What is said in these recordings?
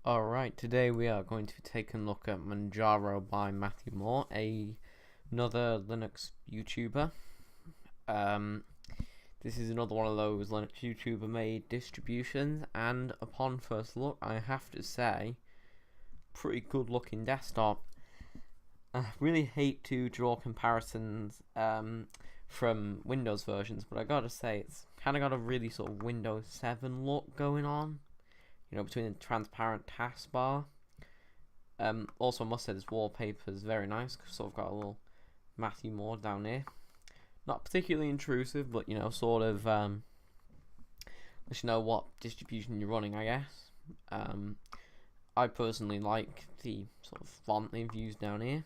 Alright, today we are going to take a look at Manjaro by Matthew Moore, another Linux YouTuber. This is another one of those Linux YouTuber made distributions, and upon first look, I have to say, pretty good looking desktop. I really hate to draw comparisons from Windows versions, but I gotta say, it's kind of got a really sort of Windows 7 look going on. You know, between the transparent taskbar. Also, I must say this wallpaper is very nice. Sort of got a little Matthew Moore down here. Not particularly intrusive, but you know, sort of lets you know what distribution you're running, I guess. I personally like the sort of font they've used down here.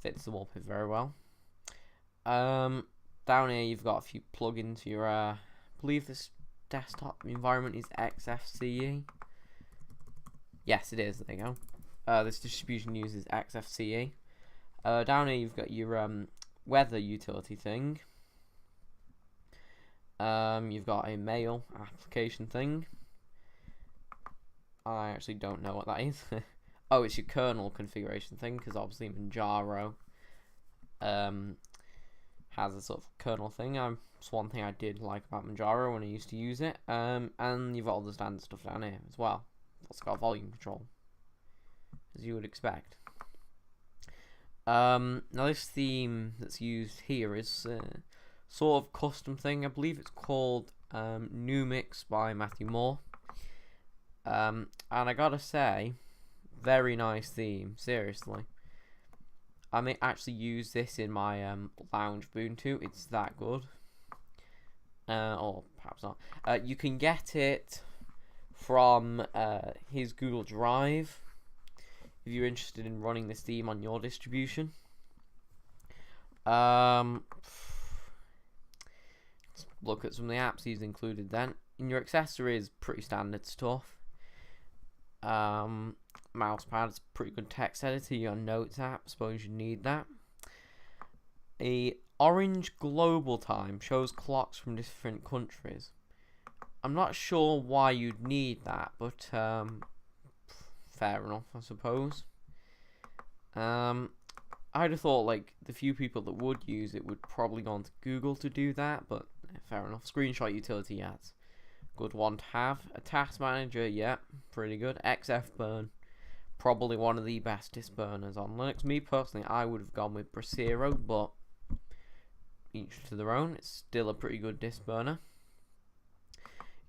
Fits the wallpaper very well. Down here you've got a few plugins. I believe this desktop environment is XFCE. Yes, it is. There you go. This distribution uses XFCE. Down here you've got your weather utility thing. You've got a mail application thing. I actually don't know what that is. Oh, it's your kernel configuration thing, because obviously Manjaro has a sort of kernel thing. It's one thing I did like about Manjaro when I used to use it. And you've got all the standard stuff down here as well. It's got volume control, as you would expect. Now this theme that's used here is sort of custom thing. I believe it's called New Mix by Matthew Moore. And I gotta say, very nice theme, seriously. I may actually use this in my lounge Ubuntu. It's that good. Or perhaps not. You can get it from his Google Drive if you're interested in running this theme on your distribution. Let's look at some of the apps he's included then. In your accessories, pretty standard stuff. Mousepad, it's a pretty good text editor. Your notes app, suppose you need that. A orange global time shows clocks from different countries. I'm not sure why you'd need that, but fair enough, I suppose. I'd have thought like the few people that would use it would probably go onto Google to do that, but fair enough. Screenshot utility, yeah, it's a good one to have. A task manager, yeah, pretty good. FFmpeg, probably one of the best disk burners on Linux. Me personally, I would have gone with Brasero, but each to their own. It's still a pretty good disk burner.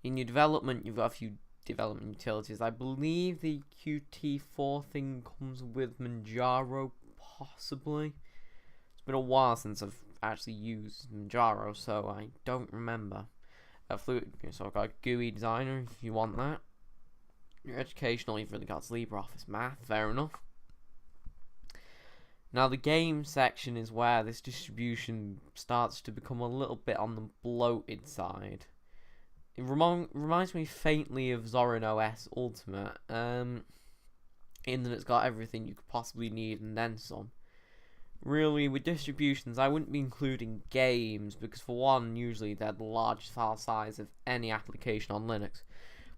In your development, you've got a few development utilities. I believe the Qt4 thing comes with Manjaro, possibly. It's been a while since I've actually used Manjaro, so I don't remember. So I've got GUI designer if you want that. Your educational, you've really got LibreOffice Math, fair enough. Now the game section is where this distribution starts to become a little bit on the bloated side. It reminds me faintly of Zorin OS Ultimate, in that it's got everything you could possibly need and then some. Really, with distributions, I wouldn't be including games, because for one, usually they're the largest file size of any application on Linux.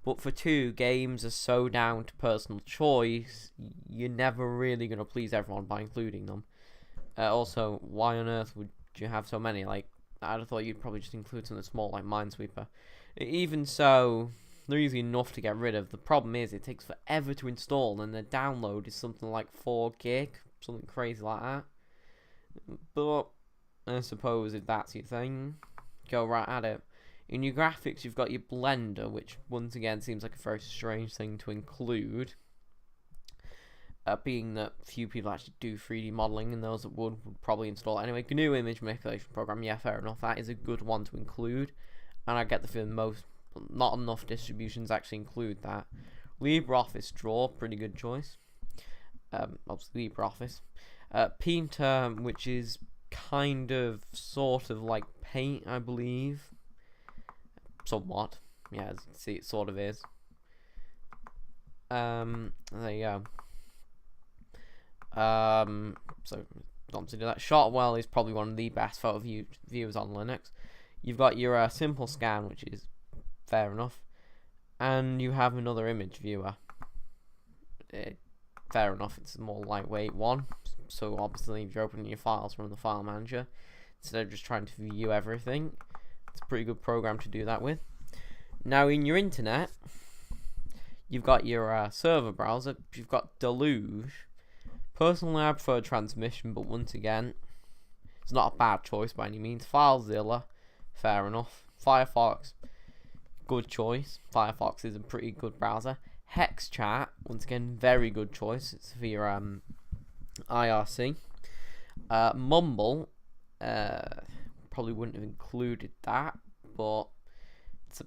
But for two, games are so down to personal choice, you're never really going to please everyone by including them. Also, why on earth would you have so many? Like, I'd have thought you'd probably just include something small like Minesweeper. Even so, they're easy enough to get rid of. The problem is, it takes forever to install, and the download is something like 4 gig, something crazy like that. But I suppose if that's your thing, go right at it. In your graphics, you've got your Blender, which once again seems like a very strange thing to include, being that few people actually do 3D modeling, and those that would probably install it anyway. GNU image manipulation program, yeah, fair enough. That is a good one to include, and I get the feeling not enough distributions actually include that. LibreOffice Draw, pretty good choice. Obviously LibreOffice. Painter, which is kind of, sort of like Paint, I believe. Somewhat. Yeah, as you can see, it sort of is. There you go. So, obviously do that. Shotwell is probably one of the best photo viewers on Linux. You've got your Simple Scan, which is fair enough. And you have another image viewer. fair enough, it's a more lightweight one. So obviously, if you're opening your files from the file manager, instead of just trying to view everything, it's a pretty good program to do that with. Now, in your internet, you've got your server browser. You've got Deluge. Personally, I prefer Transmission, but once again, it's not a bad choice by any means. FileZilla, fair enough. Firefox, good choice. Firefox is a pretty good browser. HexChat, once again, very good choice. It's for your IRC. Mumble, probably wouldn't have included that, but it's a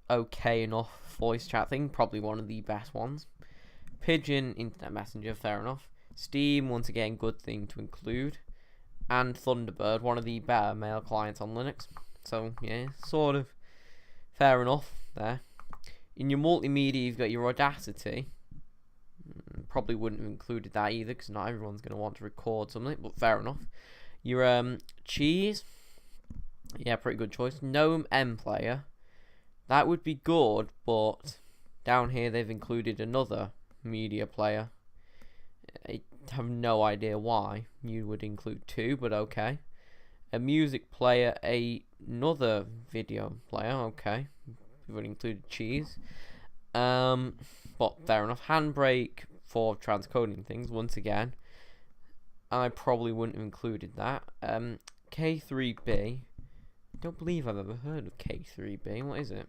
okay enough voice chat thing. Probably one of the best ones. Pigeon, Internet Messenger, fair enough. Steam, once again, good thing to include. And Thunderbird, one of the better mail clients on Linux. So, yeah, sort of fair enough there. In your multimedia, you've got your Audacity. Probably wouldn't have included that either, because not everyone's going to want to record something, but fair enough. Your Cheese, yeah, pretty good choice. Gnome M Player, that would be good, but down here they've included another media player. I have no idea why you would include two, but okay. A music player, another video player, okay. We would include Cheese. But fair enough. Handbrake for transcoding things, once again. I probably wouldn't have included that. K3B. I don't believe I've ever heard of K3B. What is it?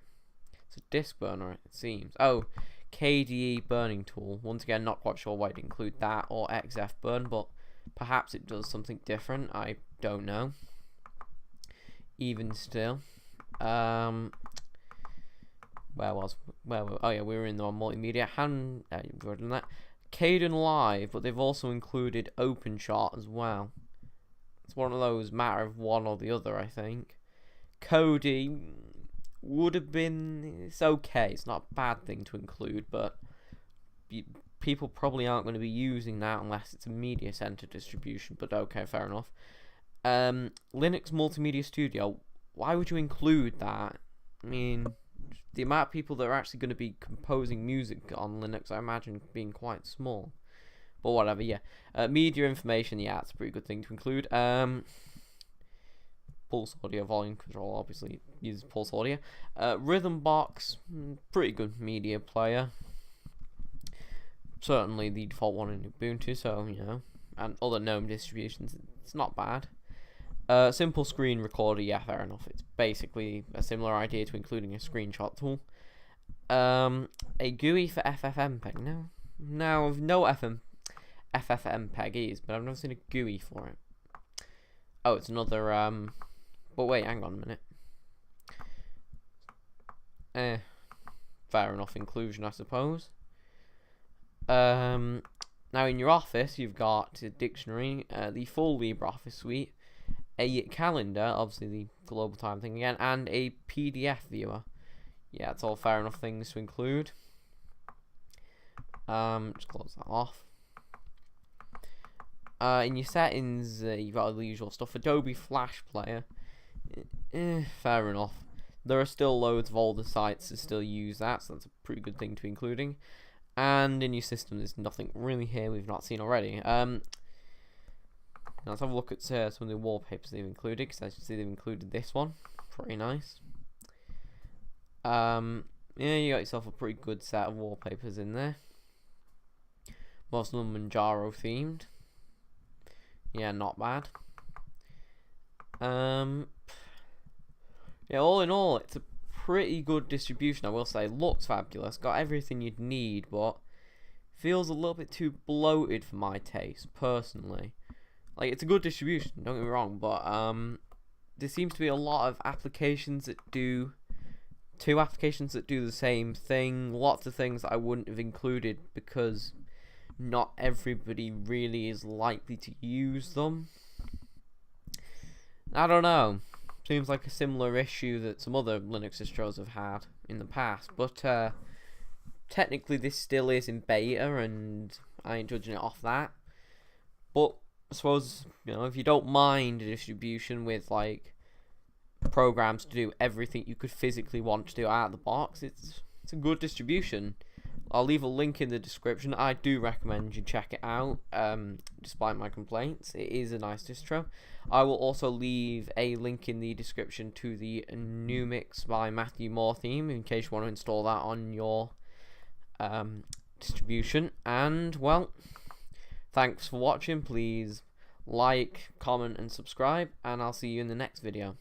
It's a disk burner, it seems. Oh, KDE burning tool. Once again, not quite sure why I'd include that or XF burn, but perhaps it does something different. I don't know. Even still. Oh yeah, we were in the multimedia. We've done that. Caden Live, but they've also included OpenShot as well. It's one of those matter of one or the other, I think. Kodi would have been, it's okay. It's not a bad thing to include, but people probably aren't going to be using that unless it's a media center distribution. But okay, fair enough. Linux Multimedia Studio. Why would you include that? I mean, the amount of people that are actually going to be composing music on Linux, I imagine, being quite small. But whatever, yeah. Media information, yeah, it's a pretty good thing to include. Pulse audio volume control obviously uses pulse audio. Rhythm Box, pretty good media player. Certainly the default one in Ubuntu, so you know, and other GNOME distributions, it's not bad. Simple screen recorder, yeah, fair enough. It's basically a similar idea to including a screenshot tool. A GUI for FFmpeg. No, I've no FFmpeg is, but I've never seen a GUI for it. Oh, it's another but wait, hang on a minute. Fair enough inclusion, I suppose. Now in your Office, you've got a dictionary, the full LibreOffice suite, a calendar, obviously the global time thing again, and a PDF viewer. Yeah, it's all fair enough things to include. Just close that off. In your settings, you've got all the usual stuff. Adobe Flash player. Fair enough. There are still loads of older sites that still use that, so that's a pretty good thing to be including. And in your system, there's nothing really here we've not seen already. Let's have a look at some of the wallpapers they've included, because as you see, they've included this one. Pretty nice. Yeah, you got yourself a pretty good set of wallpapers in there. Most of them Manjaro themed. Yeah, not bad. Yeah, all in all, it's a pretty good distribution, I will say. Looks fabulous, got everything you'd need, but feels a little bit too bloated for my taste, personally. Like, it's a good distribution, don't get me wrong, but there seems to be a lot of applications that do the same thing. Lots of things that I wouldn't have included because not everybody really is likely to use them. I don't know. Seems like a similar issue that some other Linux distros have had in the past, but technically this still is in beta, and I ain't judging it off that. But I suppose, you know, if you don't mind a distribution with like programs to do everything you could physically want to do out of the box, it's a good distribution. I'll leave a link in the description. I do recommend you check it out, despite my complaints. It is a nice distro. I will also leave a link in the description to the new mix by Matthew Moore theme, in case you want to install that on your distribution. And, well, thanks for watching. Please like, comment, and subscribe, and I'll see you in the next video.